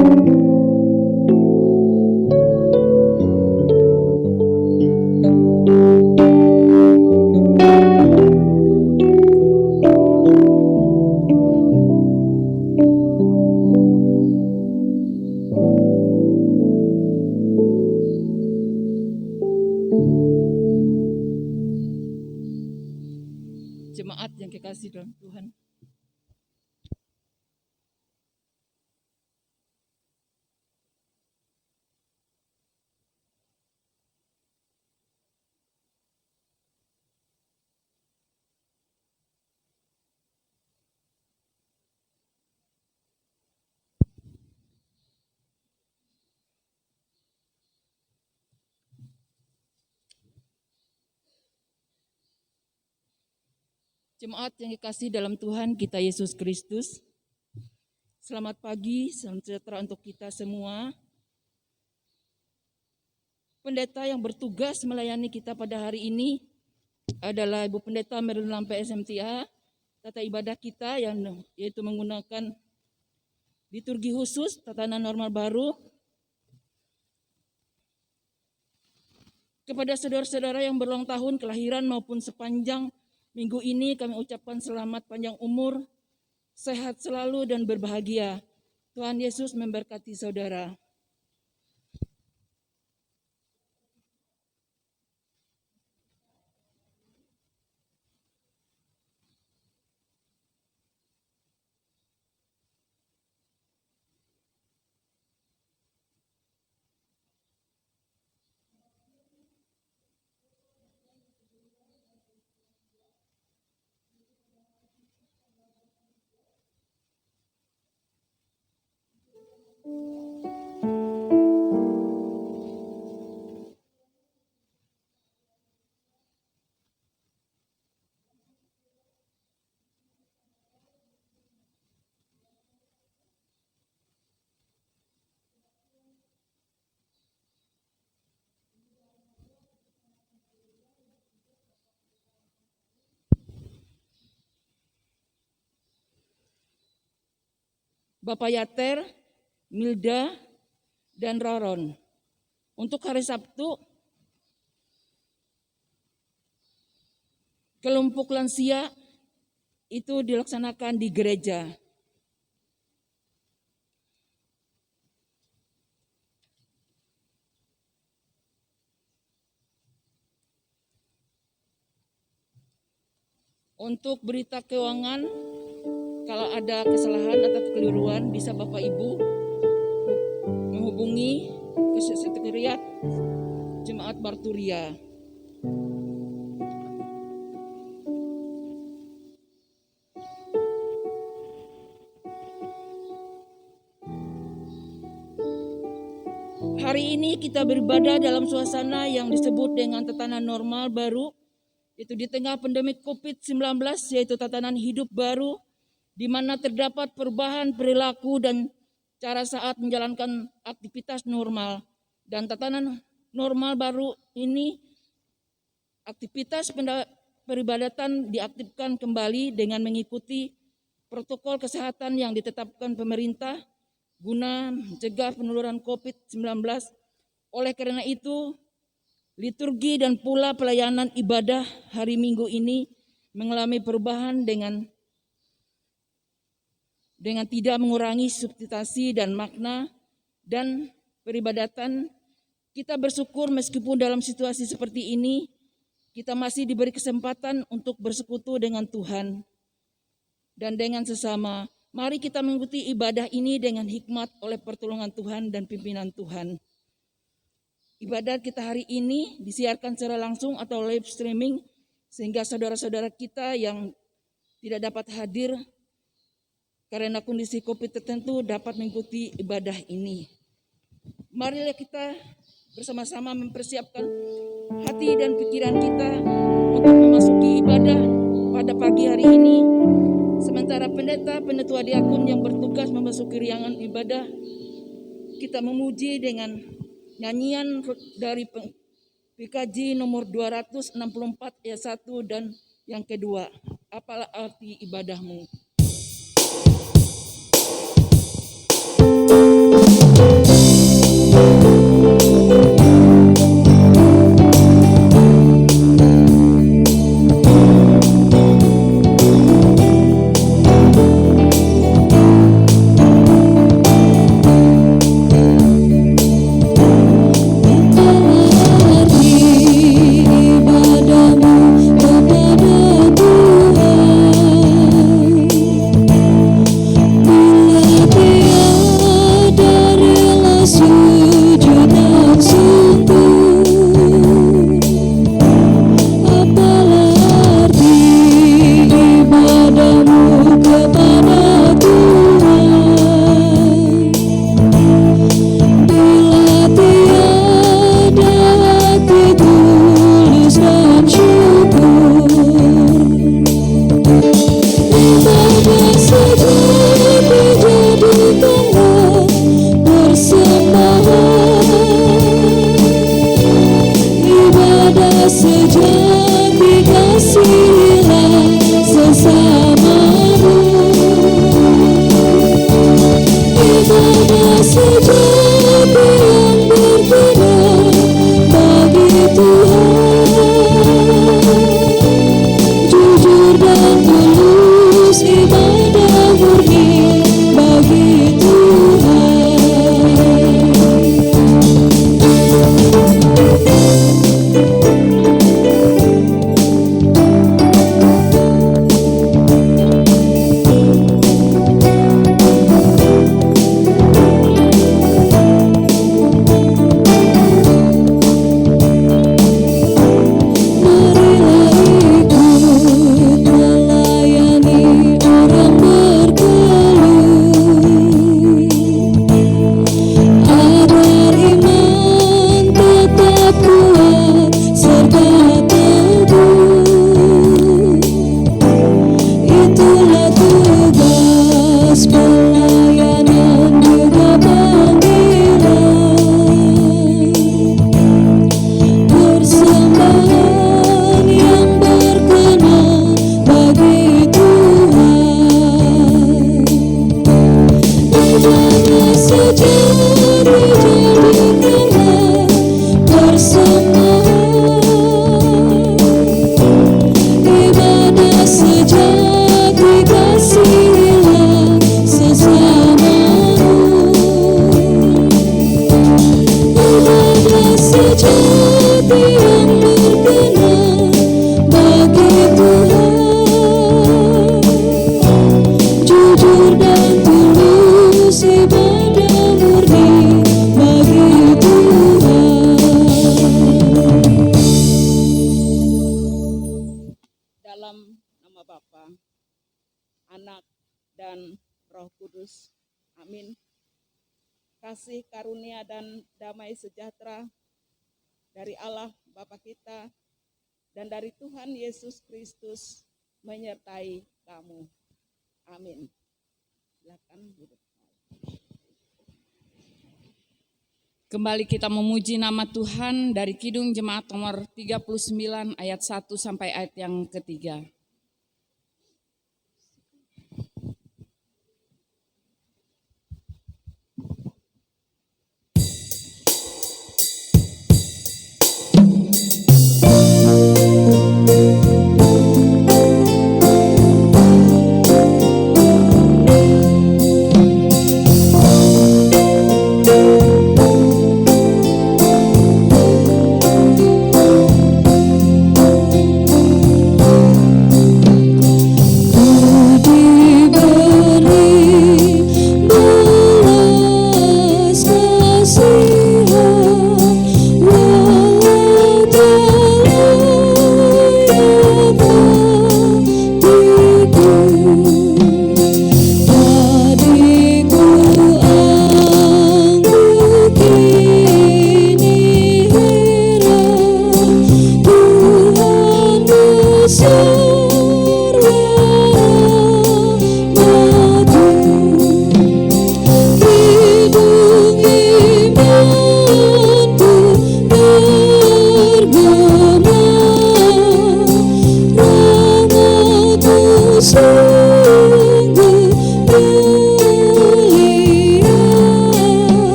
Jemaat yang kekasih dalam Tuhan. Jemaat yang dikasih dalam Tuhan kita Yesus Kristus, selamat pagi, salam sejahtera untuk kita semua. Pendeta yang bertugas melayani kita pada hari ini adalah Ibu Pendeta Merlin Lampe SMTA. Tata ibadah kita yaitu menggunakan liturgi khusus, tatanan normal baru. Kepada saudara-saudara yang berulang tahun kelahiran maupun sepanjang minggu ini kami ucapkan selamat panjang umur, sehat selalu dan berbahagia. Tuhan Yesus memberkati saudara. Bapak Yater, Milda, dan Roron. Untuk hari Sabtu, kelompok lansia itu dilaksanakan di gereja. Untuk berita keuangan, kalau ada kesalahan atau kekeliruan, bisa Bapak Ibu menghubungi ke Sekretariat Jemaat Barturia. Hari ini kita beribadah dalam suasana yang disebut dengan tatanan normal baru, itu di tengah pandemi COVID-19, yaitu tatanan hidup baru, di mana terdapat perubahan perilaku dan cara saat menjalankan aktivitas normal. Dan tatanan normal baru ini, aktivitas peribadatan diaktifkan kembali dengan mengikuti protokol kesehatan yang ditetapkan pemerintah guna mencegah penularan COVID-19. Oleh karena itu, liturgi dan pula pelayanan ibadah hari Minggu ini mengalami perubahan dengan tidak mengurangi substansi dan makna dan peribadatan. Kita bersyukur meskipun dalam situasi seperti ini, kita masih diberi kesempatan untuk bersekutu dengan Tuhan dan dengan sesama. Mari kita mengikuti ibadah ini dengan hikmat oleh pertolongan Tuhan dan pimpinan Tuhan. Ibadah kita hari ini disiarkan secara langsung atau live streaming, sehingga saudara-saudara kita yang tidak dapat hadir karena kondisi COVID tertentu dapat mengikuti ibadah ini. Marilah kita bersama-sama mempersiapkan hati dan pikiran kita untuk memasuki ibadah pada pagi hari ini. Sementara pendeta, penetua diakon yang bertugas memasuki ruangan ibadah, kita memuji dengan nyanyian dari PKJ nomor 264 ayat 1 dan yang kedua. Apalah arti ibadahmu? sejati kasihilah sesamamu. Ibadah sejati yang berkenan bagi Tuhan, jujur dan tulus ibadah murni bagi Tuhan. Kasih karunia dan damai sejahtera dari Allah Bapa kita dan dari Tuhan Yesus Kristus menyertai kamu. Amin. Silakan duduk. Kembali kita memuji nama Tuhan dari Kidung Jemaat nomor 39 ayat 1 sampai ayat yang ketiga.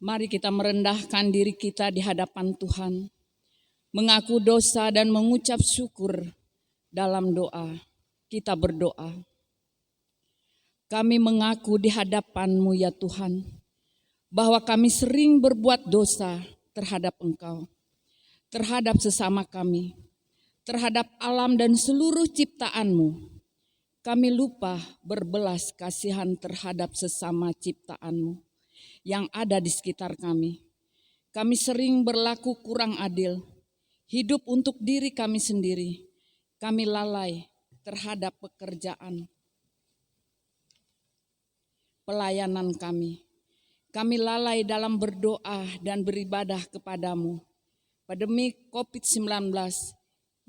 Mari kita merendahkan diri kita di hadapan Tuhan, mengaku dosa dan mengucap syukur dalam doa. Kita berdoa. Kami mengaku di hadapan-Mu ya Tuhan, bahwa kami sering berbuat dosa terhadap Engkau, terhadap sesama kami, terhadap alam dan seluruh ciptaan-Mu. Kami lupa berbelas kasihan terhadap sesama ciptaan-Mu yang ada di sekitar kami. Kami sering berlaku kurang adil, hidup untuk diri kami sendiri. Kami lalai terhadap pekerjaan, pelayanan kami. Kami lalai dalam berdoa dan beribadah kepadamu. Pandemi COVID-19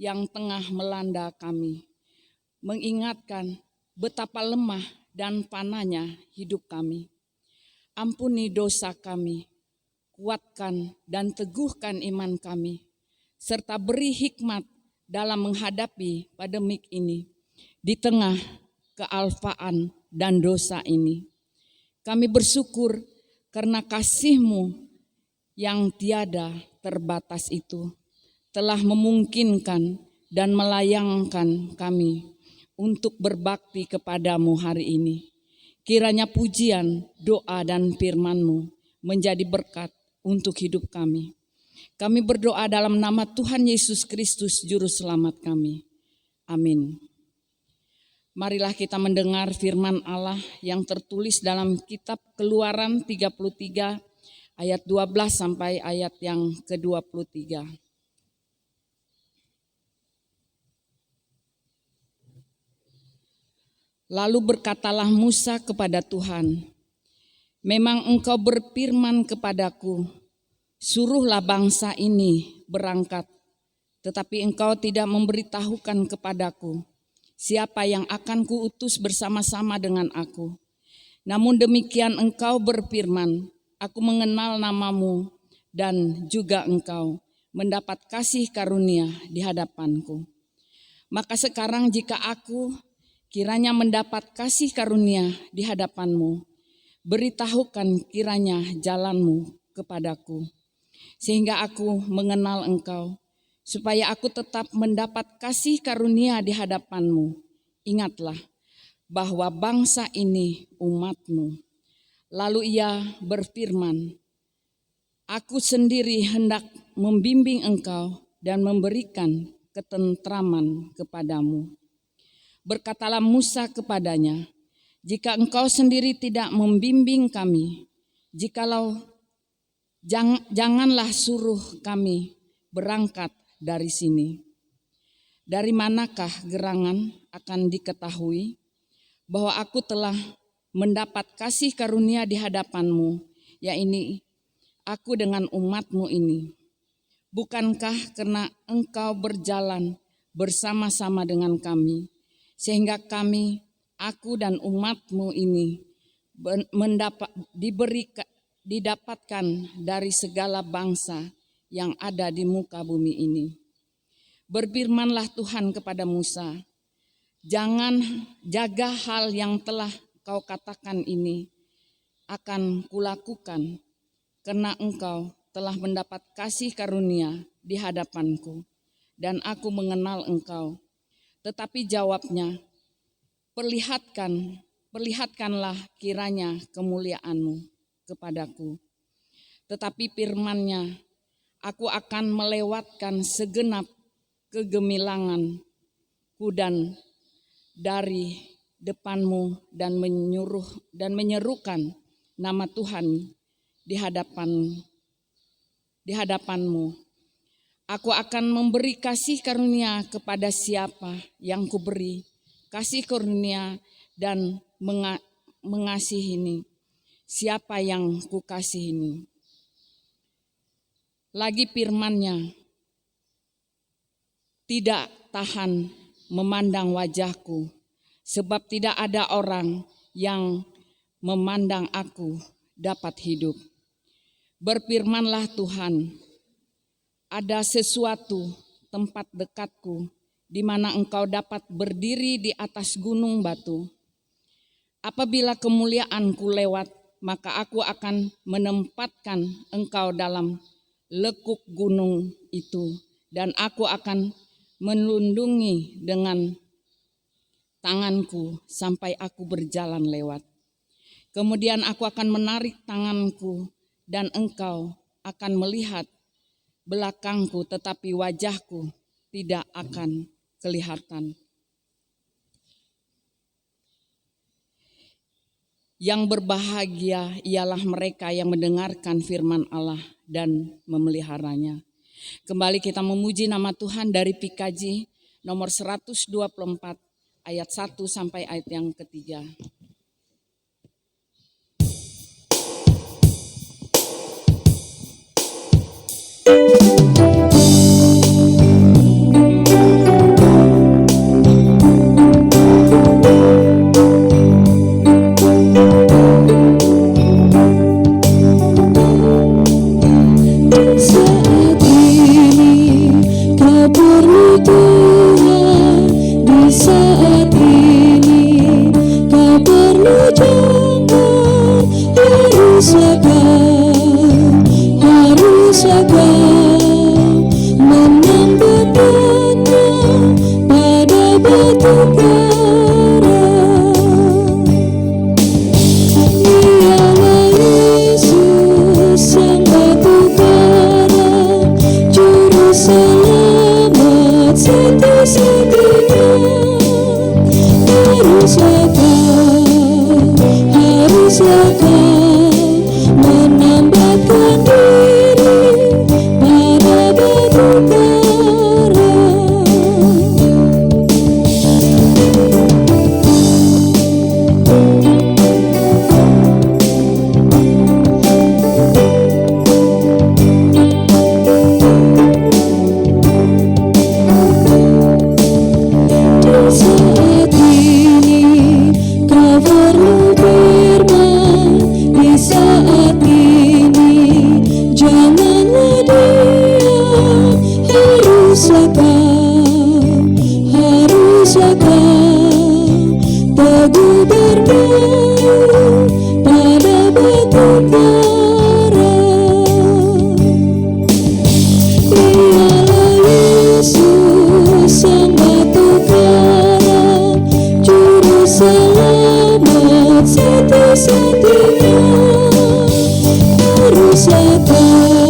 yang tengah melanda kami mengingatkan betapa lemah dan panahnya hidup kami. Ampuni dosa kami, kuatkan dan teguhkan iman kami, serta beri hikmat dalam menghadapi pandemik ini di tengah kealpaan dan dosa ini. Kami bersyukur karena kasih-Mu yang tiada terbatas itu telah memungkinkan dan melayangkan kami untuk berbakti kepadamu hari ini. Kiranya pujian, doa dan firman-Mu menjadi berkat untuk hidup kami. Kami berdoa dalam nama Tuhan Yesus Kristus Juru Selamat kami. Amin. Marilah kita mendengar firman Allah yang tertulis dalam kitab Keluaran 33 ayat 12 sampai ayat yang ke-23. Lalu berkatalah Musa kepada Tuhan, memang Engkau berfirman kepadaku, suruhlah bangsa ini berangkat, tetapi Engkau tidak memberitahukan kepadaku siapa yang akan kuutus bersama-sama dengan aku. Namun demikian Engkau berfirman, aku mengenal namamu dan juga Engkau mendapat kasih karunia di hadapanku. Maka sekarang jika aku kiranya mendapat kasih karunia di hadapan-Mu, beritahukan kiranya jalan-Mu kepadaku, sehingga aku mengenal Engkau, supaya aku tetap mendapat kasih karunia di hadapan-Mu. Ingatlah bahwa bangsa ini umat-Mu. Lalu ia berfirman, aku sendiri hendak membimbing engkau dan memberikan ketentraman kepadamu. Berkatalah Musa kepadanya, jika engkau sendiri tidak membimbing kami, janganlah suruh kami berangkat dari sini. Dari manakah gerangan akan diketahui bahwa aku telah mendapat kasih karunia di hadapan-Mu, yaitu aku dengan umat-Mu ini. Bukankah karena engkau berjalan bersama-sama dengan kami, sehingga aku dan umat-Mu ini didapatkan dari segala bangsa yang ada di muka bumi ini. Berfirmanlah Tuhan kepada Musa, jangan jaga hal yang telah kau katakan ini akan kulakukan, karena engkau telah mendapat kasih karunia di hadapanku, dan aku mengenal engkau. Tetapi jawabnya, perlihatkanlah kiranya kemuliaan-Mu kepadaku. Tetapi firman-Nya, aku akan melewatkan segenap kegemilanganku dan dari depan-Mu dan menyerukan nama Tuhan di hadapan-Mu. Aku akan memberi kasih karunia kepada siapa yang kuberi kasih karunia dan mengasihi siapa yang kukasihi. Lagi firman-Nya, tidak tahan memandang wajahku, sebab tidak ada orang yang memandang aku dapat hidup. Berfirmanlah Tuhan, ada sesuatu tempat dekatku di mana engkau dapat berdiri di atas gunung batu. Apabila kemuliaanku lewat maka aku akan menempatkan engkau dalam lekuk gunung itu, dan aku akan melindungi dengan tanganku sampai aku berjalan lewat. Kemudian aku akan menarik tanganku dan engkau akan melihat belakangku, tetapi wajahku tidak akan kelihatan. Yang berbahagia ialah mereka yang mendengarkan firman Allah dan memeliharanya. Kembali kita memuji nama Tuhan dari PKJ nomor 124 ayat 1 sampai ayat yang ketiga. Saat ini kau perlu Tuhan, di saat ini kau perlu jangan, haruslah kau menambahkannya pada batu karang. Dialah Yesus yang batu karang, juru selamat satu-satunya. Haruslah kau menambahkan diri pada batu karang. Saat ini kau perlu firman, di saat ini janganlah diam, haruslah kau teguh berdiri pada batu karang. Dialah Yesus yang batu karang, juru selamat satu-satunya. Haruslah kau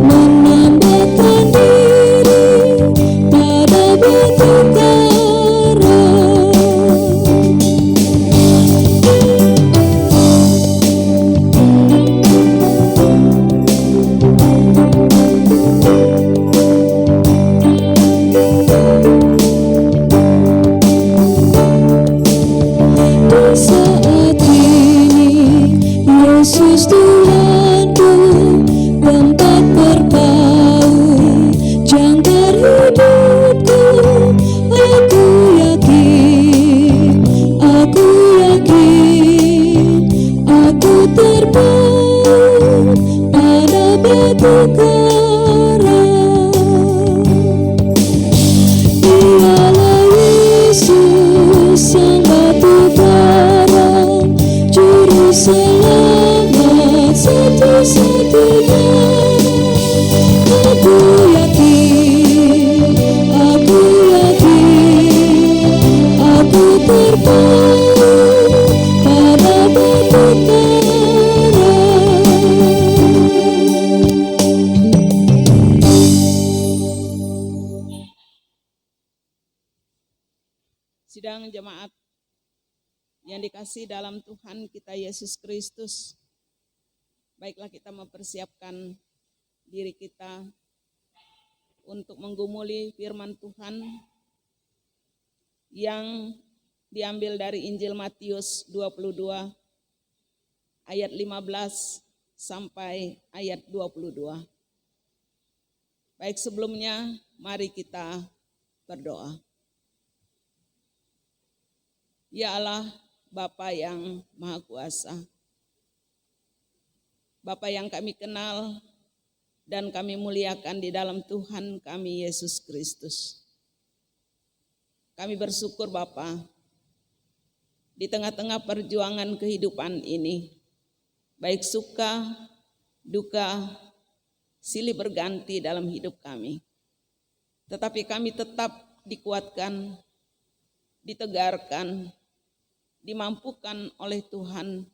menambahkan diri pada batu karang. Di saat ini Yesus Tuhanku, tempat berpaut jangkar hidupku. Aku yakin, aku terpaut pada batu karang. Dialah Yesus yang batu karang, juru selamat satu-satunya. Aku yakin, aku terpaut pada batu karang. Sidang jemaat yang dikasihi dalam Tuhan kita Yesus Kristus, baiklah kita mempersiapkan diri kita untuk menggumuli firman Tuhan yang diambil dari Injil Matius 22 ayat 15 sampai ayat 22. Baik, sebelumnya mari kita berdoa. Ya Allah, Bapa yang Maha Kuasa, Bapa yang kami kenal dan kami muliakan di dalam Tuhan kami Yesus Kristus. Kami bersyukur Bapa, di tengah-tengah perjuangan kehidupan ini, baik suka, duka, silih berganti dalam hidup kami. Tetapi kami tetap dikuatkan, ditegarkan, dimampukan oleh Tuhan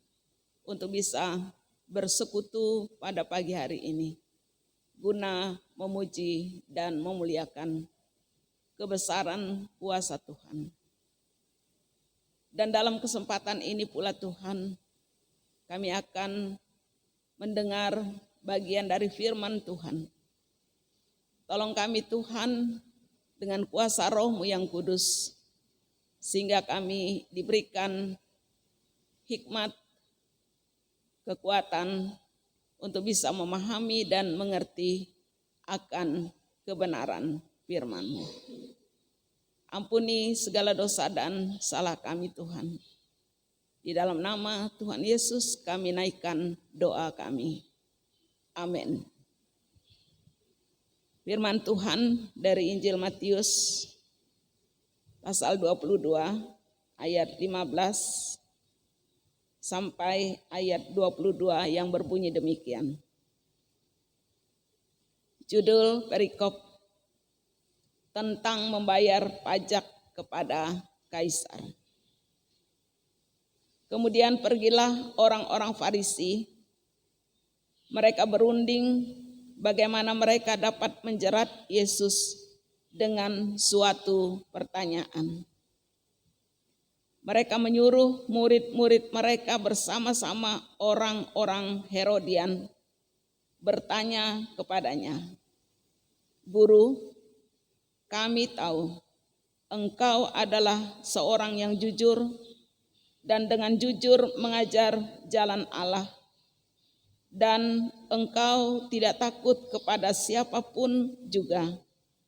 untuk bisa bersekutu pada pagi hari ini, guna memuji dan memuliakan kebesaran kuasa Tuhan. Dan dalam kesempatan ini pula Tuhan, kami akan mendengar bagian dari firman Tuhan. Tolong kami Tuhan dengan kuasa Roh-Mu yang kudus, sehingga kami diberikan hikmat, kekuatan untuk bisa memahami dan mengerti akan kebenaran firman-Mu. Ampuni segala dosa dan salah kami Tuhan. Di dalam nama Tuhan Yesus kami naikkan doa kami. Amin. Firman Tuhan dari Injil Matius pasal 22 ayat 15 sampai ayat 22 yang berbunyi demikian. Judul perikop tentang membayar pajak kepada kaisar. Kemudian pergilah orang-orang Farisi. Mereka berunding bagaimana mereka dapat menjerat Yesus dengan suatu pertanyaan. Mereka menyuruh murid-murid mereka bersama-sama orang-orang Herodian bertanya kepadanya, "Guru, kami tahu engkau adalah seorang yang jujur dan dengan jujur mengajar jalan Allah, dan engkau tidak takut kepada siapapun juga,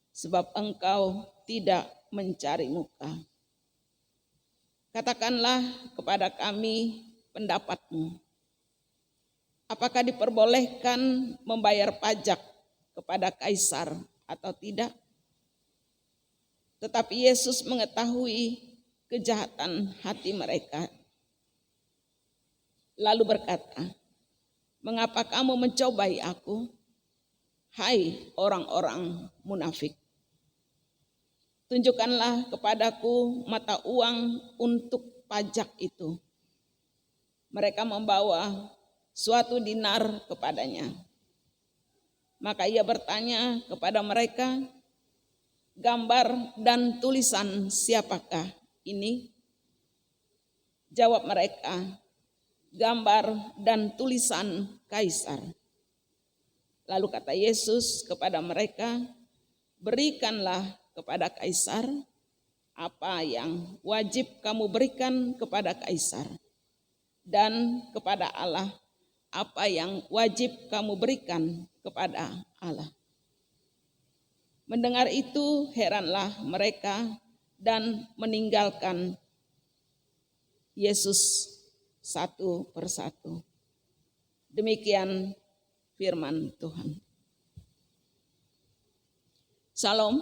sebab engkau tidak mencari muka. Katakanlah kepada kami pendapatmu. Apakah diperbolehkan membayar pajak kepada kaisar atau tidak?" Tetapi Yesus mengetahui kejahatan hati mereka, lalu berkata, "Mengapa kamu mencobai aku, hai orang-orang munafik? Tunjukkanlah kepadaku mata uang untuk pajak itu." Mereka membawa suatu dinar kepadanya. Maka ia bertanya kepada mereka, "Gambar dan tulisan siapakah ini?" Jawab mereka, "Gambar dan tulisan kaisar." Lalu kata Yesus kepada mereka, "Berikanlah kepada kaisar apa yang wajib kamu berikan kepada kaisar, dan kepada Allah apa yang wajib kamu berikan kepada Allah." Mendengar itu heranlah mereka dan meninggalkan Yesus satu persatu. Demikian firman Tuhan. Salam,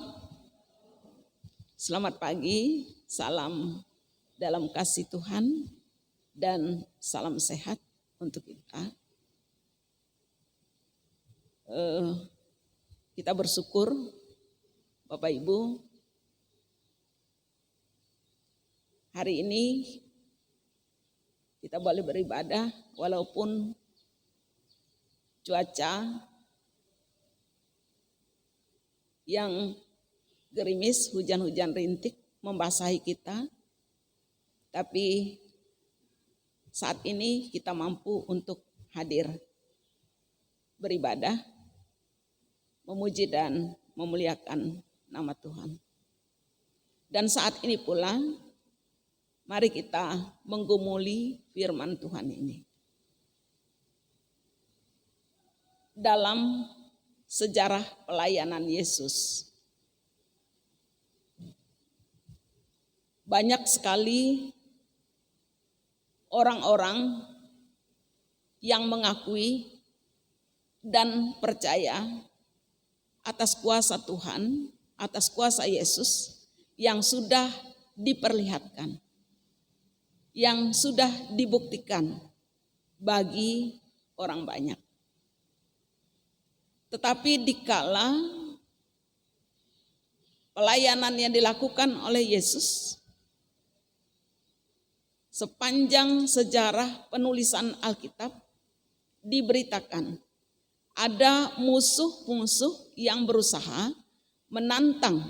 selamat pagi, salam dalam kasih Tuhan dan salam sehat untuk kita. Kita bersyukur Bapak Ibu, hari ini kita boleh beribadah walaupun cuaca yang gerimis, hujan-hujan rintik membasahi kita, tapi saat ini kita mampu untuk hadir beribadah, memuji dan memuliakan nama Tuhan. Dan saat ini pula mari kita menggumuli firman Tuhan ini. Dalam sejarah pelayanan Yesus, banyak sekali orang-orang yang mengakui dan percaya atas kuasa Tuhan, atas kuasa Yesus yang sudah diperlihatkan. yang sudah dibuktikan bagi orang banyak. Tetapi dikala pelayanan yang dilakukan oleh Yesus, sepanjang sejarah penulisan Alkitab diberitakan ada musuh-musuh yang berusaha menantang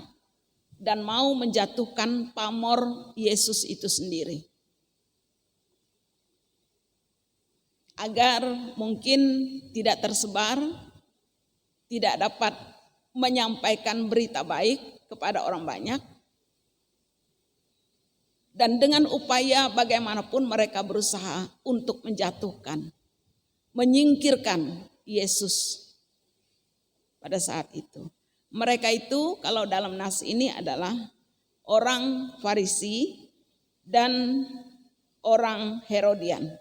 dan mau menjatuhkan pamor Yesus itu sendiri. Agar mungkin tidak tersebar, tidak dapat menyampaikan berita baik kepada orang banyak. Dan dengan upaya bagaimanapun mereka berusaha untuk menjatuhkan, menyingkirkan Yesus pada saat itu. Mereka itu kalau dalam nas ini adalah orang Farisi dan orang Herodian.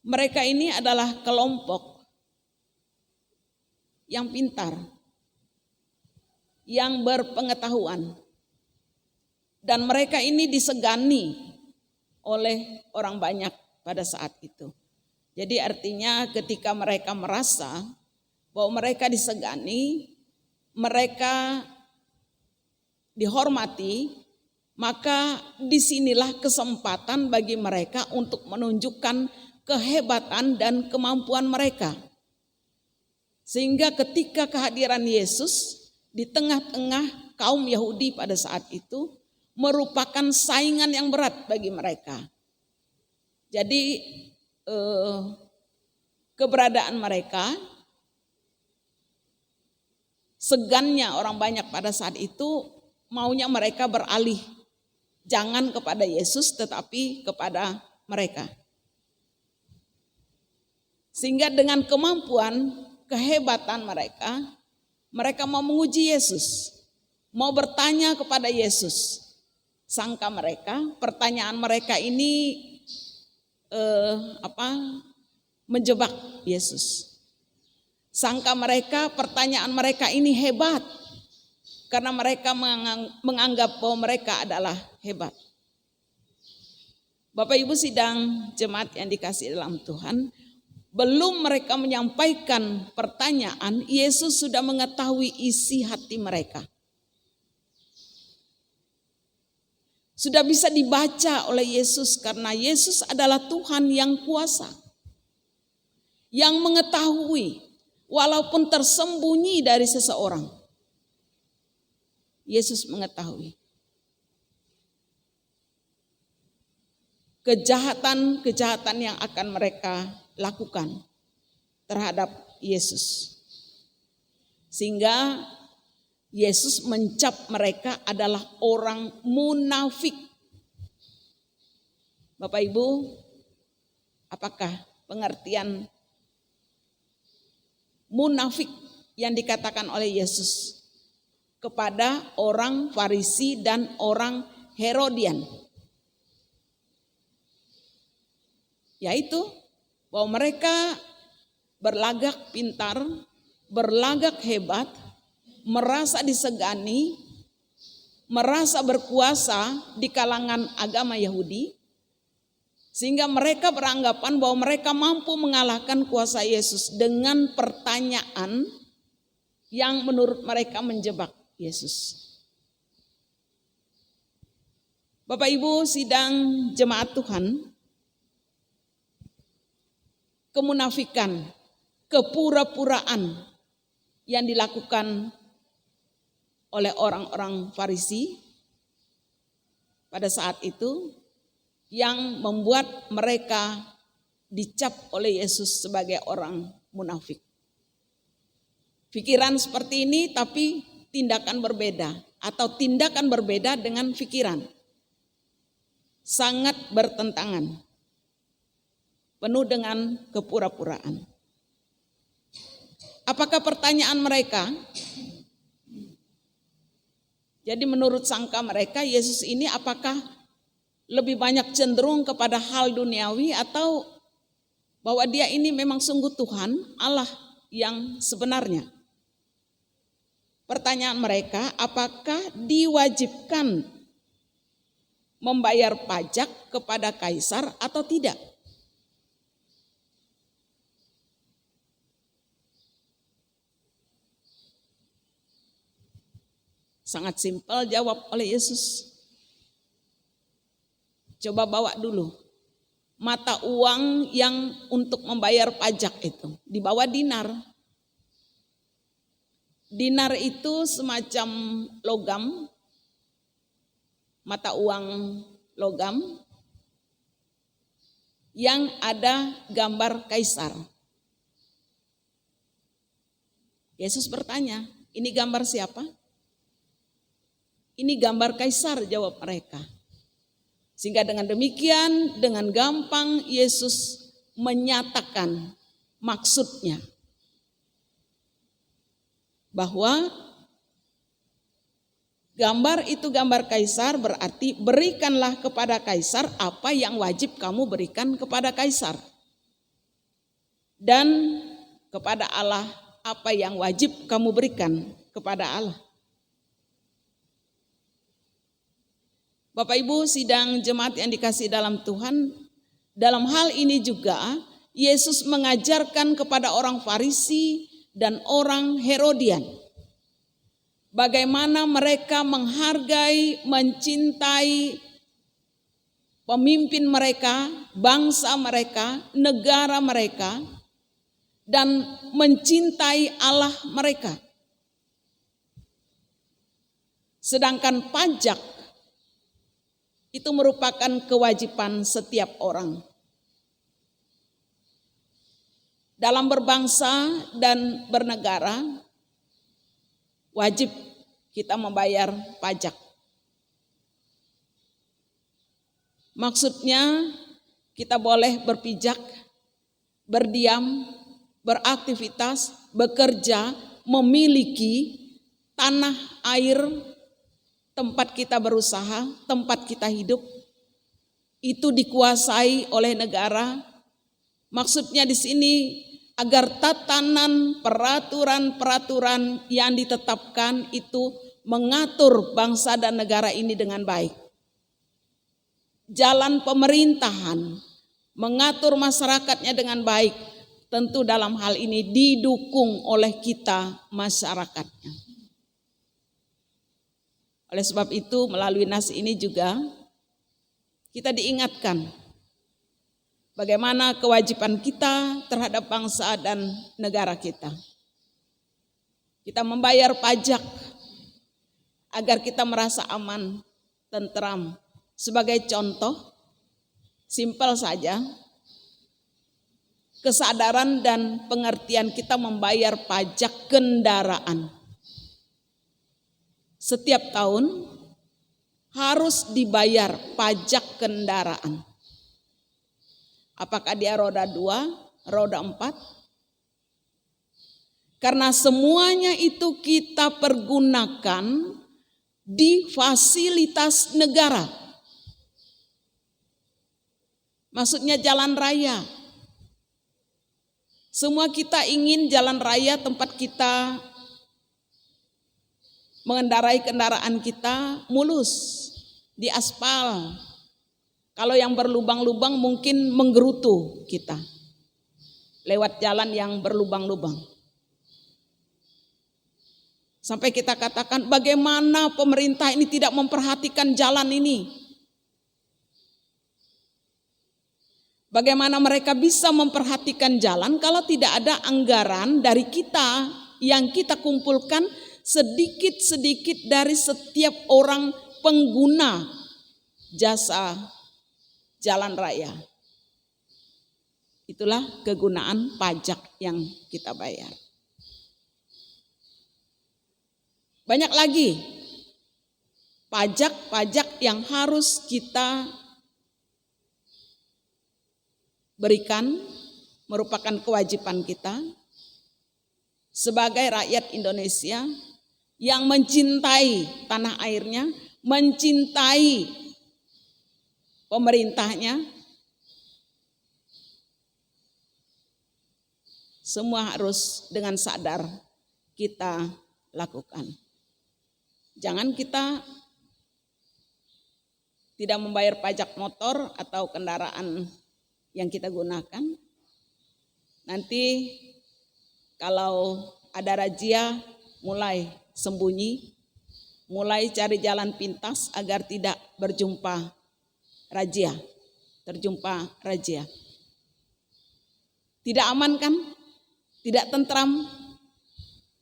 Mereka ini adalah kelompok yang pintar, yang berpengetahuan, dan mereka ini disegani oleh orang banyak pada saat itu. Jadi artinya ketika mereka merasa bahwa mereka disegani, mereka dihormati, maka disinilah kesempatan bagi mereka untuk menunjukkan kehebatan dan kemampuan mereka. Sehingga ketika kehadiran Yesus di tengah-tengah kaum Yahudi pada saat itu merupakan saingan yang berat bagi mereka. Jadi keberadaan mereka, segannya orang banyak pada saat itu, maunya mereka beralih jangan kepada Yesus tetapi kepada mereka. Sehingga dengan kemampuan, kehebatan mereka, mereka mau menguji Yesus, mau bertanya kepada Yesus. Sangka mereka, pertanyaan mereka ini menjebak Yesus. Sangka mereka, pertanyaan mereka ini hebat, karena mereka menganggap bahwa mereka adalah hebat. Bapak Ibu sidang jemaat yang dikasihi dalam Tuhan, belum mereka menyampaikan pertanyaan, Yesus sudah mengetahui isi hati mereka. Sudah bisa dibaca oleh Yesus karena Yesus adalah Tuhan yang kuasa. Yang mengetahui walaupun tersembunyi dari seseorang. Yesus mengetahui. Kejahatan-kejahatan yang akan mereka lakukan terhadap Yesus. Sehingga Yesus mencap mereka adalah orang munafik. Bapak Ibu, apakah pengertian munafik yang dikatakan oleh Yesus kepada orang Farisi dan orang Herodian? Yaitu bahwa mereka berlagak pintar, berlagak hebat, merasa disegani, merasa berkuasa di kalangan agama Yahudi, sehingga mereka beranggapan bahwa mereka mampu mengalahkan kuasa Yesus dengan pertanyaan yang menurut mereka menjebak Yesus. Bapak Ibu sidang jemaat Tuhan, kemunafikan, kepura-puraan yang dilakukan oleh orang-orang Farisi pada saat itu yang membuat mereka dicap oleh Yesus sebagai orang munafik. Pikiran seperti ini tapi tindakan berbeda atau tindakan berbeda dengan pikiran. Sangat bertentangan. Penuh dengan kepura-puraan. Apakah pertanyaan mereka? Jadi menurut sangka mereka, Yesus ini apakah lebih banyak cenderung kepada hal duniawi atau bahwa dia ini memang sungguh Tuhan, Allah yang sebenarnya? Pertanyaan mereka, apakah diwajibkan membayar pajak kepada kaisar atau tidak? Sangat simpel jawab oleh Yesus. Coba bawa dulu mata uang yang untuk membayar pajak itu. Dibawa dinar. Dinar itu semacam logam, mata uang logam yang ada gambar kaisar. Yesus bertanya, ini gambar siapa? Ini gambar kaisar, jawab mereka. Sehingga dengan demikian, dengan gampang Yesus menyatakan maksudnya. Bahwa gambar itu gambar kaisar berarti berikanlah kepada kaisar apa yang wajib kamu berikan kepada kaisar. Dan kepada Allah apa yang wajib kamu berikan kepada Allah. Bapak Ibu sidang jemaat yang dikasihi dalam Tuhan, dalam hal ini juga Yesus mengajarkan kepada orang Farisi dan orang Herodian bagaimana mereka menghargai, mencintai pemimpin mereka, bangsa mereka, negara mereka, dan mencintai Allah mereka. Sedangkan pajak itu merupakan kewajiban setiap orang. Dalam berbangsa dan bernegara, wajib kita membayar pajak. Maksudnya kita boleh berpijak, berdiam, beraktivitas, bekerja, memiliki tanah air, tempat kita berusaha, tempat kita hidup, itu dikuasai oleh negara. Maksudnya di sini agar tatanan peraturan-peraturan yang ditetapkan itu mengatur bangsa dan negara ini dengan baik. Jalan pemerintahan mengatur masyarakatnya dengan baik, tentu dalam hal ini didukung oleh kita masyarakatnya. Oleh sebab itu melalui nas ini juga kita diingatkan bagaimana kewajiban kita terhadap bangsa dan negara kita. Kita membayar pajak agar kita merasa aman, tentram. Sebagai contoh, simpel saja, kesadaran dan pengertian kita membayar pajak kendaraan. Setiap tahun harus dibayar pajak kendaraan. Apakah dia roda 2, roda 4? Karena semuanya itu kita pergunakan di fasilitas negara. Maksudnya jalan raya. Semua kita ingin jalan raya tempat kita mengendarai kendaraan kita mulus, di aspal. Kalau yang berlubang-lubang mungkin menggerutu kita lewat jalan yang berlubang-lubang. Sampai kita katakan bagaimana pemerintah ini tidak memperhatikan jalan ini. Bagaimana mereka bisa memperhatikan jalan kalau tidak ada anggaran dari kita yang kita kumpulkan sedikit-sedikit dari setiap orang pengguna jasa jalan raya. Itulah kegunaan pajak yang kita bayar. Banyak lagi pajak-pajak yang harus kita berikan, merupakan kewajiban kita sebagai rakyat Indonesia yang mencintai tanah airnya, mencintai pemerintahnya. Semua harus dengan sadar kita lakukan. Jangan kita tidak membayar pajak motor atau kendaraan yang kita gunakan. Nanti kalau ada razia mulai sembunyi, mulai cari jalan pintas agar tidak terjumpa razia. Tidak aman kan? Tidak tentram,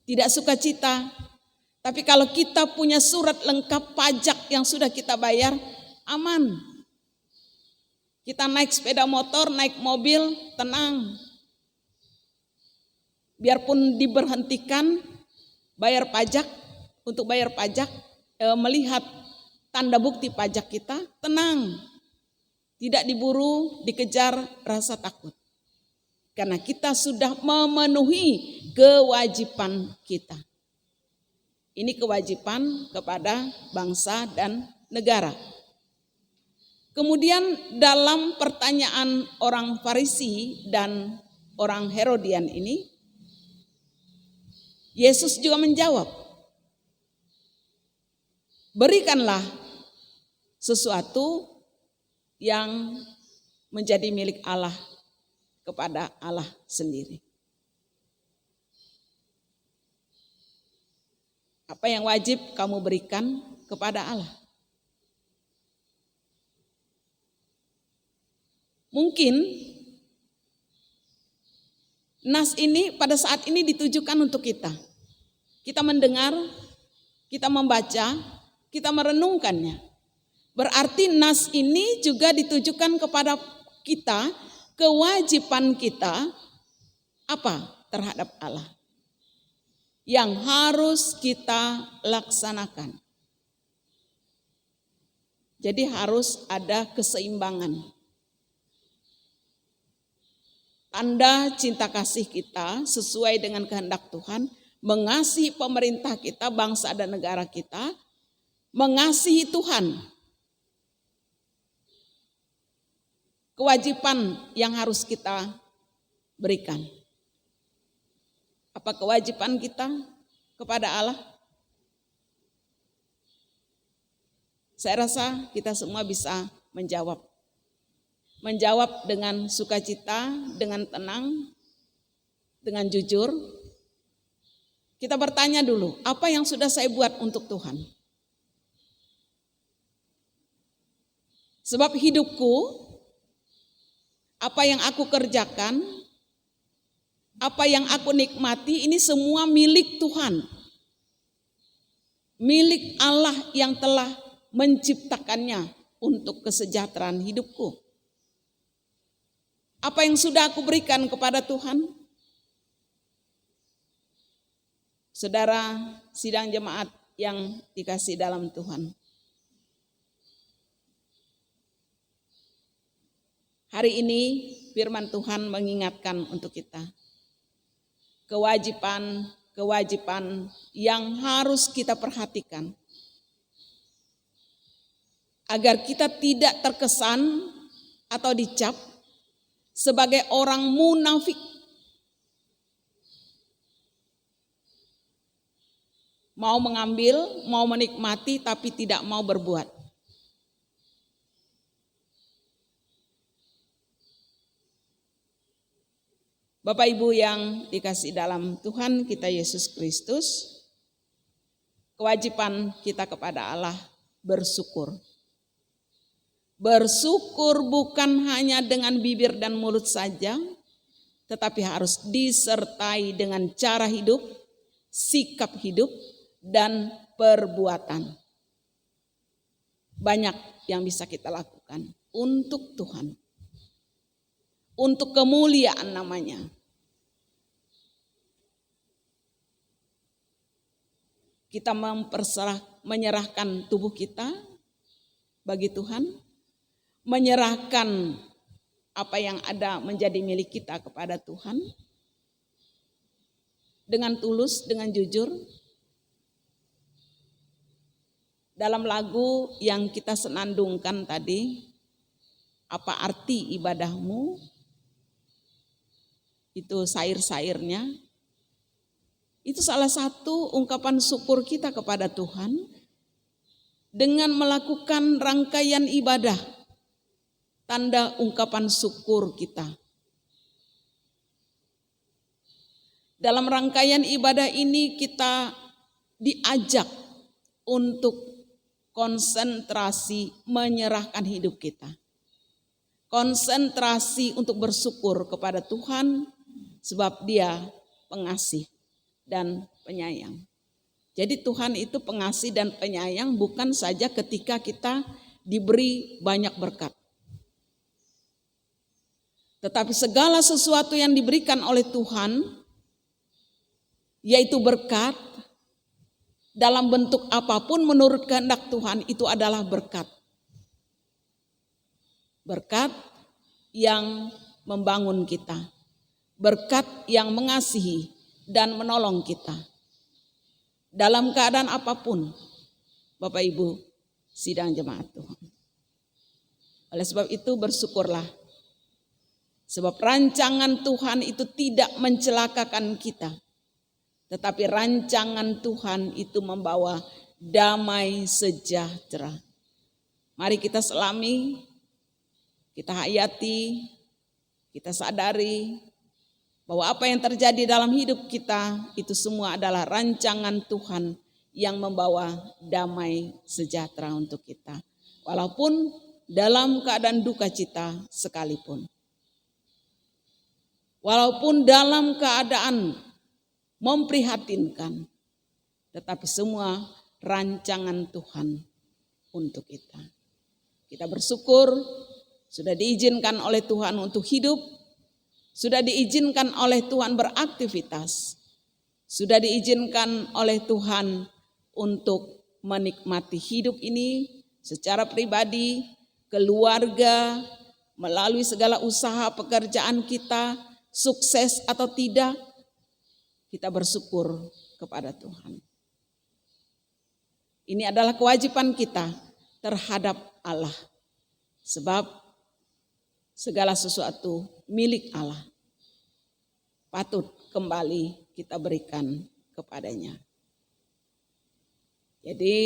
tidak sukacita. Tapi kalau kita punya surat lengkap pajak yang sudah kita bayar, aman. Kita naik sepeda motor, naik mobil, tenang. Biarpun diberhentikan bayar pajak, untuk bayar pajak, melihat tanda bukti pajak kita, tenang. Tidak diburu, dikejar rasa takut. Karena kita sudah memenuhi kewajiban kita. Ini kewajiban kepada bangsa dan negara. Kemudian dalam pertanyaan orang Farisi dan orang Herodian ini, Yesus juga menjawab, berikanlah sesuatu yang menjadi milik Allah kepada Allah sendiri. Apa yang wajib kamu berikan kepada Allah? Mungkin nas ini pada saat ini ditujukan untuk kita. Kita mendengar, kita membaca, kita merenungkannya. Berarti nas ini juga ditujukan kepada kita, kewajiban kita apa terhadap Allah yang harus kita laksanakan. Jadi harus ada keseimbangan. Tanda cinta kasih kita sesuai dengan kehendak Tuhan, mengasihi pemerintah kita, bangsa dan negara kita, mengasihi Tuhan. Kewajiban yang harus kita berikan. Apa kewajiban kita kepada Allah? Saya rasa kita semua bisa menjawab. Menjawab dengan sukacita, dengan tenang, dengan jujur. Kita bertanya dulu, apa yang sudah saya buat untuk Tuhan? Sebab hidupku, apa yang aku kerjakan, apa yang aku nikmati, ini semua milik Tuhan. Milik Allah yang telah menciptakannya untuk kesejahteraan hidupku. Apa yang sudah aku berikan kepada Tuhan? Saudara sidang jemaat yang dikasih dalam Tuhan. Hari ini firman Tuhan mengingatkan untuk kita. Kewajiban yang harus kita perhatikan. Agar kita tidak terkesan atau dicap sebagai orang munafik. Mau mengambil, mau menikmati tapi tidak mau berbuat. Bapak Ibu yang dikasih dalam Tuhan kita Yesus Kristus, kewajiban kita kepada Allah bersyukur. Bersyukur bukan hanya dengan bibir dan mulut saja, tetapi harus disertai dengan cara hidup, sikap hidup, dan perbuatan. Banyak yang bisa kita lakukan untuk Tuhan. Untuk kemuliaan namanya. Kita menyerahkan tubuh kita bagi Tuhan, menyerahkan apa yang ada menjadi milik kita kepada Tuhan, dengan tulus, dengan jujur. Dalam lagu yang kita senandungkan tadi, apa arti ibadahmu? Itu sair-sairnya. Itu salah satu ungkapan syukur kita kepada Tuhan. dengan melakukan rangkaian ibadah, tanda ungkapan syukur kita. Dalam rangkaian ibadah ini kita diajak untuk konsentrasi menyerahkan hidup kita. Konsentrasi untuk bersyukur kepada Tuhan sebab Dia pengasih dan penyayang. Jadi Tuhan itu pengasih dan penyayang bukan saja ketika kita diberi banyak berkat. Tetapi segala sesuatu yang diberikan oleh Tuhan, yaitu berkat, dalam bentuk apapun menurut kehendak Tuhan itu adalah berkat. Berkat yang membangun kita, berkat yang mengasihi dan menolong kita. Dalam keadaan apapun, Bapak Ibu sidang jemaat Tuhan. Oleh sebab itu bersyukurlah. Sebab rancangan Tuhan itu tidak mencelakakan kita. Tetapi rancangan Tuhan itu membawa damai sejahtera. Mari kita selami, kita hayati, kita sadari bahwa apa yang terjadi dalam hidup kita itu semua adalah rancangan Tuhan yang membawa damai sejahtera untuk kita. Walaupun dalam keadaan duka cita sekalipun. Walaupun dalam keadaan memprihatinkan, tetapi semua rancangan Tuhan untuk kita. Kita bersyukur sudah diizinkan oleh Tuhan untuk hidup, sudah diizinkan oleh Tuhan beraktivitas, sudah diizinkan oleh Tuhan untuk menikmati hidup ini secara pribadi, keluarga, melalui segala usaha pekerjaan kita, sukses atau tidak, kita bersyukur kepada Tuhan. Ini adalah kewajiban kita terhadap Allah. Sebab segala sesuatu milik Allah. Patut kembali kita berikan kepadanya. Jadi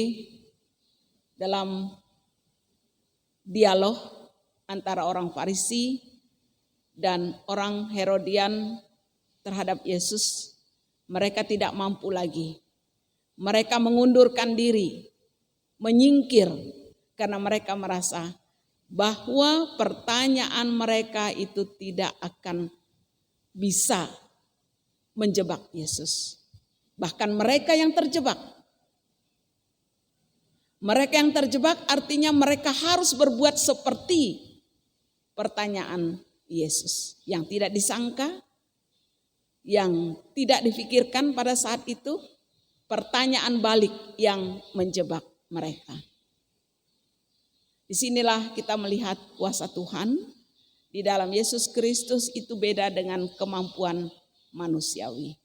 dalam dialog antara orang Farisi dan orang Herodian terhadap Yesus, mereka tidak mampu lagi. Mereka mengundurkan diri, menyingkir karena mereka merasa bahwa pertanyaan mereka itu tidak akan bisa menjebak Yesus. Bahkan mereka yang terjebak. Mereka yang terjebak artinya mereka harus berbuat seperti pertanyaan Yesus yang tidak disangka, yang tidak difikirkan pada saat itu, pertanyaan balik yang menjebak mereka. Disinilah kita melihat kuasa Tuhan di dalam Yesus Kristus itu beda dengan kemampuan manusiawi.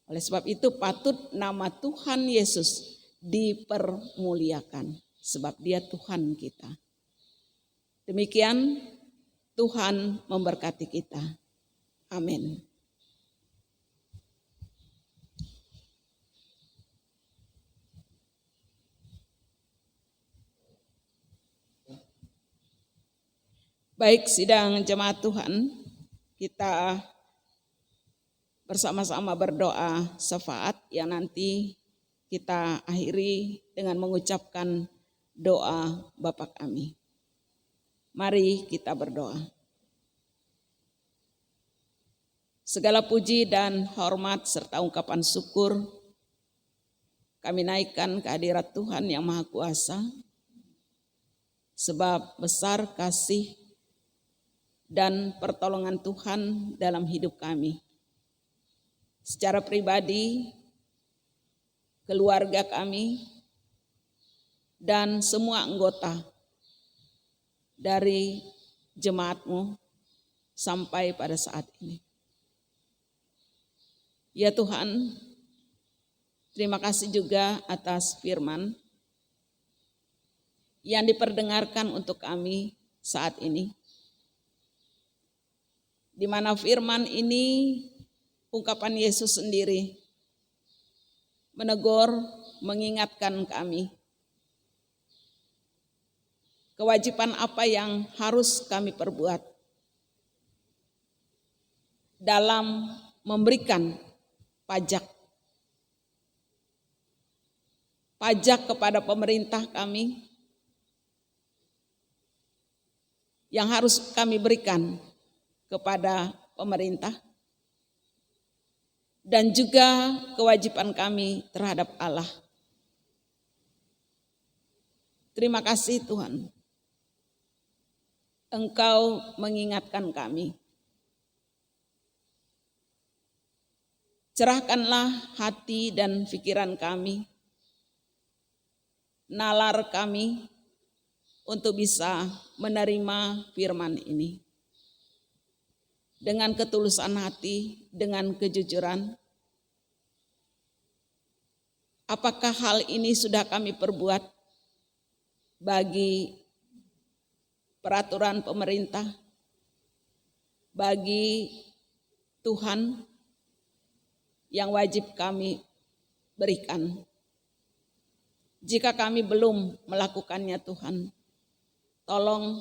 Oleh sebab itu patut nama Tuhan Yesus dipermuliakan sebab Dia Tuhan kita. Demikian Tuhan memberkati kita. Amin. Baik sidang jemaat Tuhan, kita bersama-sama berdoa syafaat yang nanti kita akhiri dengan mengucapkan doa Bapa kami. Mari kita berdoa. Segala puji dan hormat serta ungkapan syukur kami naikkan ke hadirat Tuhan yang Maha Kuasa, sebab besar kasih dan pertolongan Tuhan dalam hidup kami. Secara pribadi, keluarga kami, dan semua anggota dari jemaat-Mu sampai pada saat ini. Ya Tuhan, terima kasih juga atas firman yang diperdengarkan untuk kami saat ini. Di mana firman ini ungkapan Yesus sendiri menegur, mengingatkan kami kewajiban apa yang harus kami perbuat dalam memberikan pajak kepada pemerintah kami yang harus kami berikan kepada pemerintah, dan juga kewajiban kami terhadap Allah. Terima kasih Tuhan, Engkau mengingatkan kami. Cerahkanlah hati dan pikiran kami, nalar kami untuk bisa menerima firman ini. Dengan ketulusan hati, dengan kejujuran. Apakah hal ini sudah kami perbuat bagi peraturan pemerintah, bagi Tuhan yang wajib kami berikan? Jika kami belum melakukannya Tuhan, tolong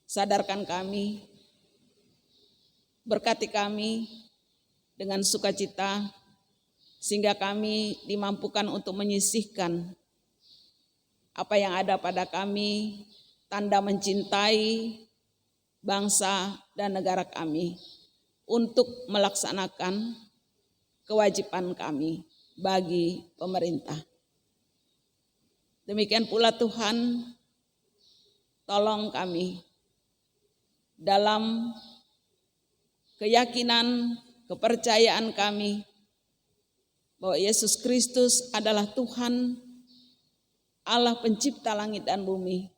sadarkan kami, berkati kami dengan sukacita, sehingga kami dimampukan untuk menyisihkan apa yang ada pada kami, tanda mencintai bangsa dan negara kami, untuk melaksanakan kewajiban kami bagi pemerintah. Demikian pula Tuhan, tolong kami dalam keyakinan, kepercayaan kami bahwa Yesus Kristus adalah Tuhan, Allah pencipta langit dan bumi.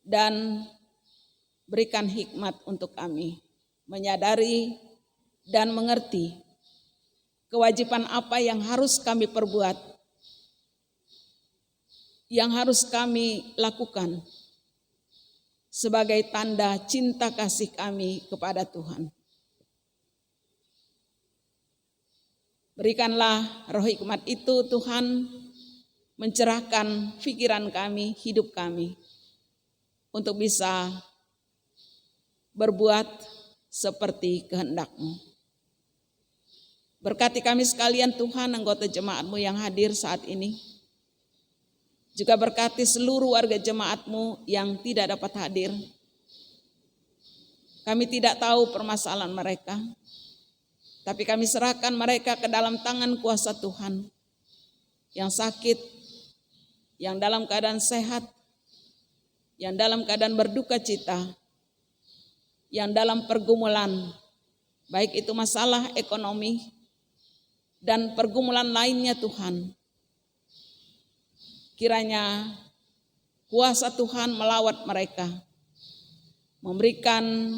Dan berikan hikmat untuk kami menyadari dan mengerti kewajiban apa yang harus kami perbuat, yang harus kami lakukan sebagai tanda cinta kasih kami kepada Tuhan. Berikanlah roh hikmat itu Tuhan, mencerahkan pikiran kami, hidup kami, untuk bisa berbuat seperti kehendak-Mu. Berkati kami sekalian Tuhan, anggota jemaat-Mu yang hadir saat ini. Juga berkati seluruh warga jemaat-Mu yang tidak dapat hadir. Kami tidak tahu permasalahan mereka, tapi kami serahkan mereka ke dalam tangan kuasa Tuhan. Yang sakit, yang dalam keadaan sehat, yang dalam keadaan berduka cita, yang dalam pergumulan, baik itu masalah ekonomi dan pergumulan lainnya Tuhan. Kiranya kuasa Tuhan melawat mereka, memberikan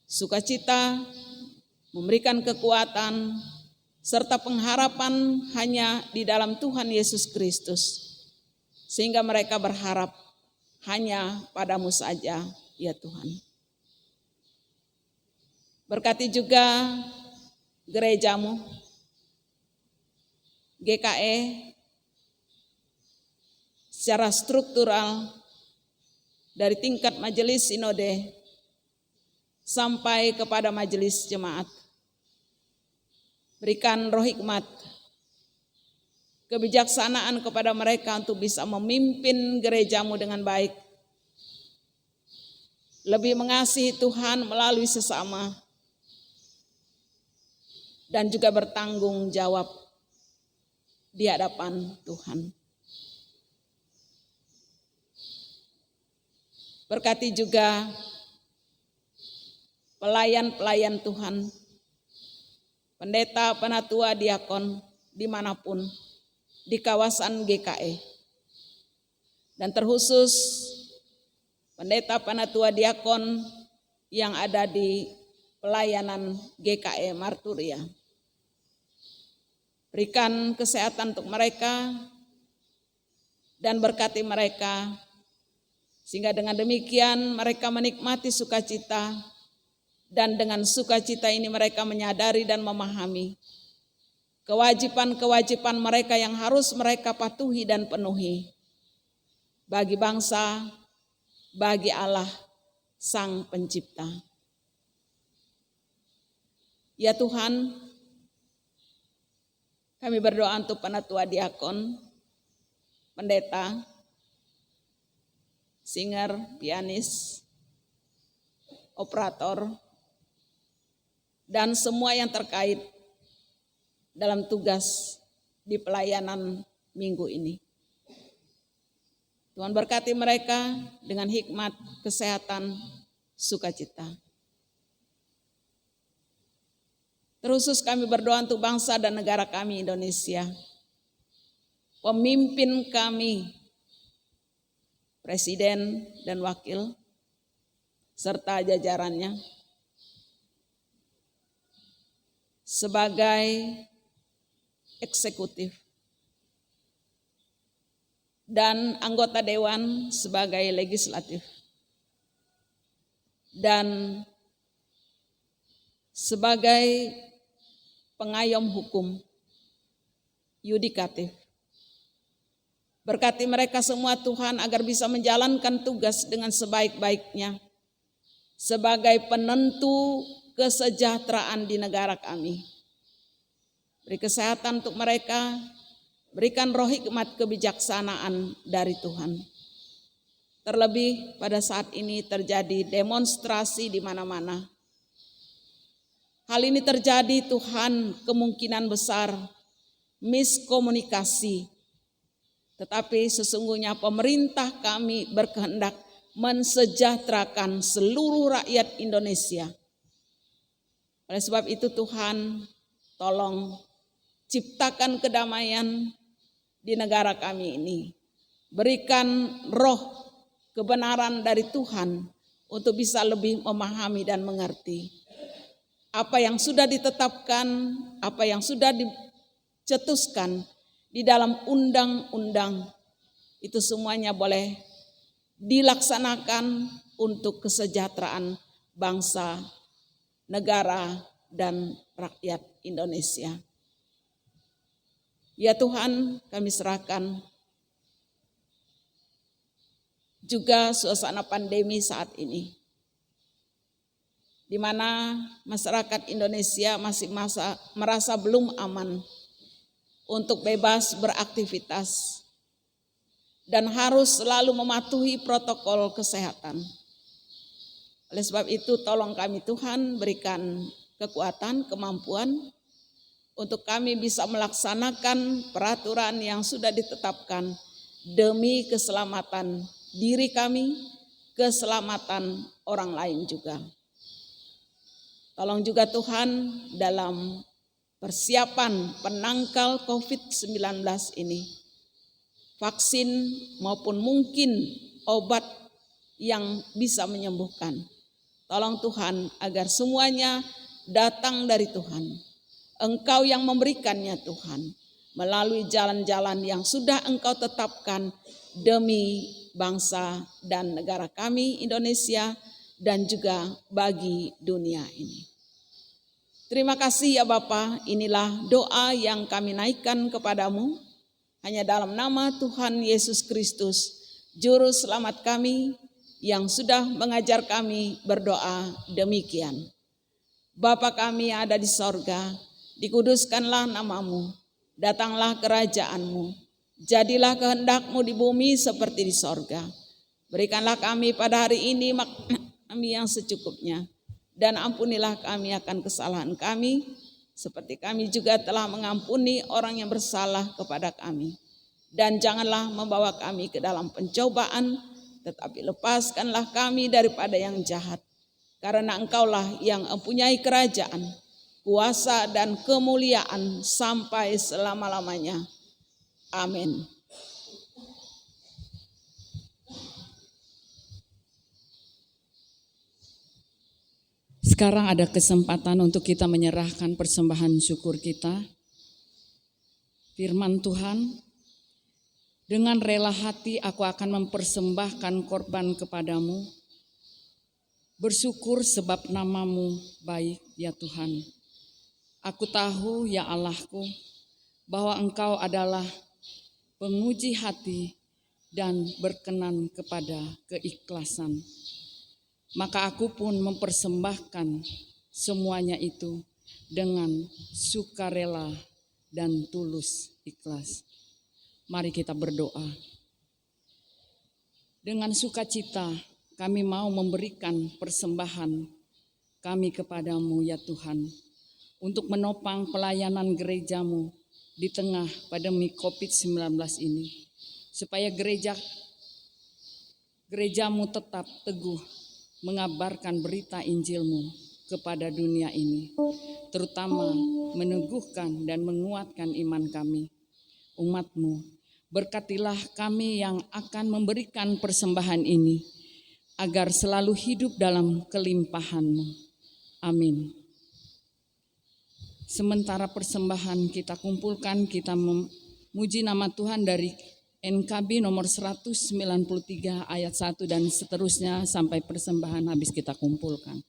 sukacita, memberikan kekuatan, serta pengharapan hanya di dalam Tuhan Yesus Kristus. Sehingga mereka berharap hanya padamu saja, ya Tuhan. Berkati juga gerejamu, GKE, secara struktural dari tingkat majelis sinode sampai kepada majelis jemaat. Berikan roh hikmat, kebijaksanaan kepada mereka untuk bisa memimpin gerejamu dengan baik. Lebih mengasihi Tuhan melalui sesama dan juga bertanggung jawab di hadapan Tuhan. Berkati juga pelayan-pelayan Tuhan, pendeta, penatua, diakon, dimanapun, di kawasan GKE. Dan terkhusus pendeta, penatua, diakon yang ada di pelayanan GKE Marturia. Berikan kesehatan untuk mereka dan berkati mereka, sehingga dengan demikian mereka menikmati sukacita, dan dengan sukacita ini mereka menyadari dan memahami kewajiban-kewajiban mereka yang harus mereka patuhi dan penuhi bagi bangsa, bagi Allah Sang Pencipta. Ya Tuhan, kami berdoa untuk penatua diakon, pendeta, singer, pianis, operator, dan semua yang terkait dalam tugas di pelayanan minggu ini. Tuhan berkati mereka dengan hikmat, kesehatan, sukacita. Terkhusus kami berdoa untuk bangsa dan negara kami Indonesia. Pemimpin kami, presiden dan wakil, serta jajarannya, sebagai eksekutif dan anggota dewan sebagai legislatif dan sebagai pengayom hukum yudikatif. Berkati mereka semua Tuhan agar bisa menjalankan tugas dengan sebaik-baiknya sebagai penentu kesejahteraan di negara kami. Beri kesehatan untuk mereka, berikan roh hikmat kebijaksanaan dari Tuhan. Terlebih pada saat ini terjadi demonstrasi di mana-mana. Hal ini terjadi Tuhan kemungkinan besar miskomunikasi. Tetapi sesungguhnya pemerintah kami berkehendak mensejahterakan seluruh rakyat Indonesia. Oleh sebab itu Tuhan, tolong ciptakan kedamaian di negara kami ini. Berikan roh kebenaran dari Tuhan untuk bisa lebih memahami dan mengerti. Apa yang sudah ditetapkan, apa yang sudah dicetuskan di dalam undang-undang, itu semuanya boleh dilaksanakan untuk kesejahteraan bangsa, negara, dan rakyat Indonesia. Ya Tuhan, kami serahkan juga suasana pandemi saat ini, di mana masyarakat Indonesia masih merasa belum aman untuk bebas beraktivitas dan harus selalu mematuhi protokol kesehatan. Oleh sebab itu tolong kami Tuhan berikan kekuatan, kemampuan untuk kami bisa melaksanakan peraturan yang sudah ditetapkan demi keselamatan diri kami, keselamatan orang lain juga. Tolong juga Tuhan dalam persiapan penangkal COVID-19 ini, vaksin maupun mungkin obat yang bisa menyembuhkan. Tolong Tuhan agar semuanya datang dari Tuhan. Engkau yang memberikannya Tuhan, melalui jalan-jalan yang sudah Engkau tetapkan demi bangsa dan negara kami Indonesia, dan juga bagi dunia ini. Terima kasih ya Bapa, inilah doa yang kami naikkan kepadamu, hanya dalam nama Tuhan Yesus Kristus, Juru Selamat kami, yang sudah mengajar kami berdoa demikian. Bapa kami yang ada di sorga, dikuduskanlah namamu, datanglah kerajaanmu, jadilah kehendakmu di bumi seperti di sorga. Berikanlah kami pada hari ini kami yang secukupnya, dan ampunilah kami akan kesalahan kami, seperti kami juga telah mengampuni orang yang bersalah kepada kami. Dan janganlah membawa kami ke dalam pencobaan, tetapi lepaskanlah kami daripada yang jahat. Karena Engkaulah yang mempunyai kerajaan, kuasa dan kemuliaan sampai selama-lamanya. Amin. Sekarang ada kesempatan untuk kita menyerahkan persembahan syukur kita. Firman Tuhan, dengan rela hati aku akan mempersembahkan korban kepadamu. Bersyukur sebab namamu baik ya Tuhan. Aku tahu ya Allahku bahwa Engkau adalah penguji hati dan berkenan kepada keikhlasan. Maka aku pun mempersembahkan semuanya itu dengan sukarela dan tulus ikhlas. Mari kita berdoa. Dengan sukacita kami mau memberikan persembahan kami kepadamu ya Tuhan, untuk menopang pelayanan gerejamu di tengah pandemi COVID-19 ini, supaya gerejamu tetap teguh mengabarkan berita Injilmu kepada dunia ini, terutama meneguhkan dan menguatkan iman kami, umatmu. Berkatilah kami yang akan memberikan persembahan ini, agar selalu hidup dalam kelimpahan-Mu. Amin. Sementara persembahan kita kumpulkan, kita memuji nama Tuhan dari NKB nomor 193 ayat 1 dan seterusnya sampai persembahan habis kita kumpulkan.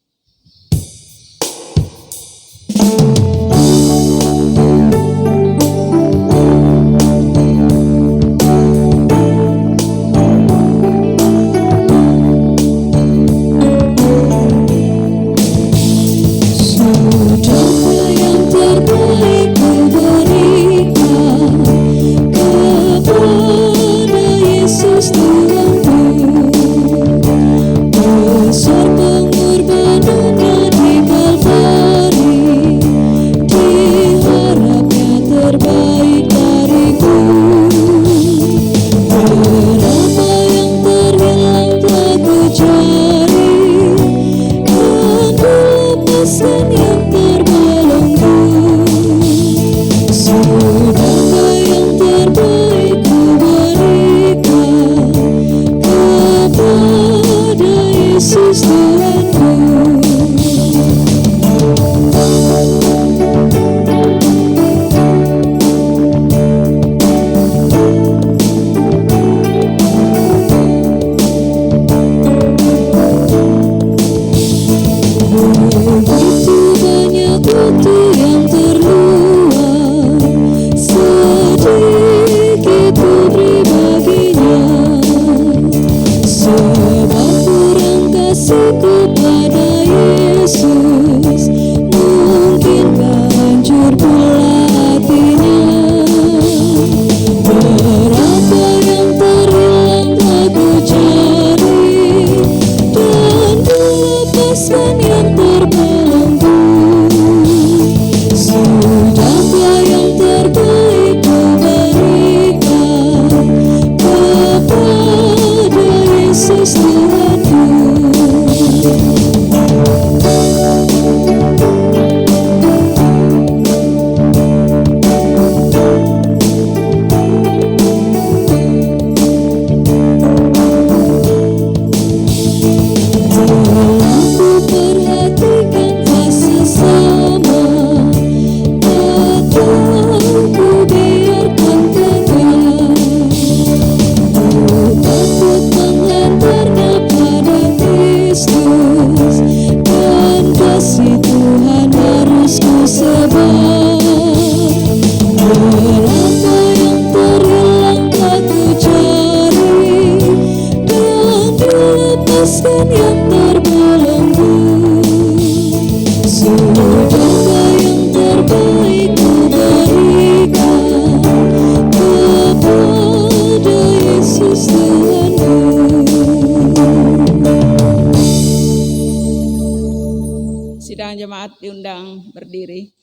Sidang jemaat diundang berdiri.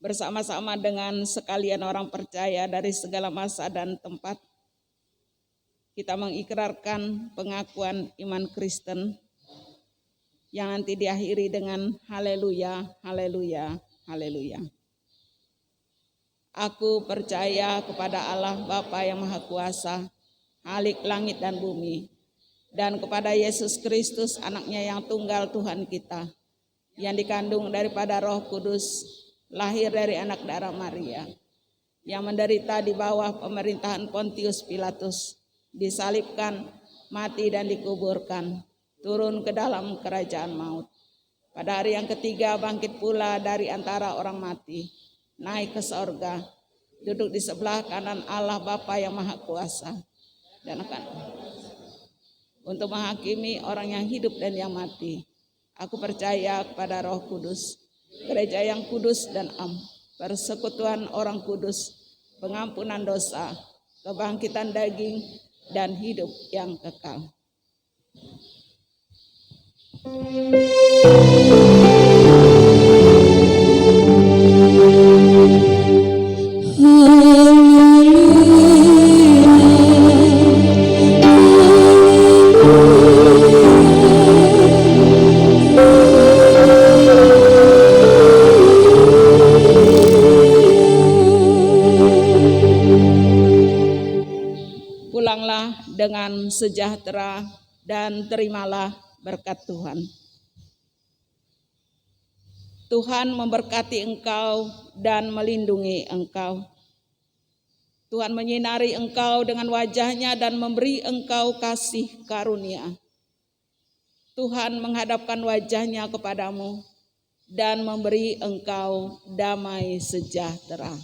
Bersama-sama dengan sekalian orang percaya dari segala masa dan tempat, kita mengikrarkan pengakuan iman Kristen yang nanti diakhiri dengan haleluya, haleluya, haleluya. Aku percaya kepada Allah Bapa yang Maha Kuasa, Khalik langit dan bumi, dan kepada Yesus Kristus anaknya yang tunggal Tuhan kita, yang dikandung daripada Roh Kudus, lahir dari anak darah Maria, yang menderita di bawah pemerintahan Pontius Pilatus, disalibkan, mati dan dikuburkan, turun ke dalam kerajaan maut. Pada hari yang ketiga bangkit pula dari antara orang mati, naik ke sorga, duduk di sebelah kanan Allah Bapa yang Maha Kuasa, dan akan untuk menghakimi orang yang hidup dan yang mati. Aku percaya kepada Roh Kudus, gereja yang kudus dan am, persekutuan orang kudus, pengampunan dosa, kebangkitan daging, dan hidup yang kekal. Pulanglah dengan sejahtera dan terimalah berkat Tuhan. Tuhan memberkati engkau dan melindungi engkau. Tuhan menyinari engkau dengan wajah-Nya dan memberi engkau kasih karunia. Tuhan menghadapkan wajah-Nya kepadamu dan memberi engkau damai sejahtera.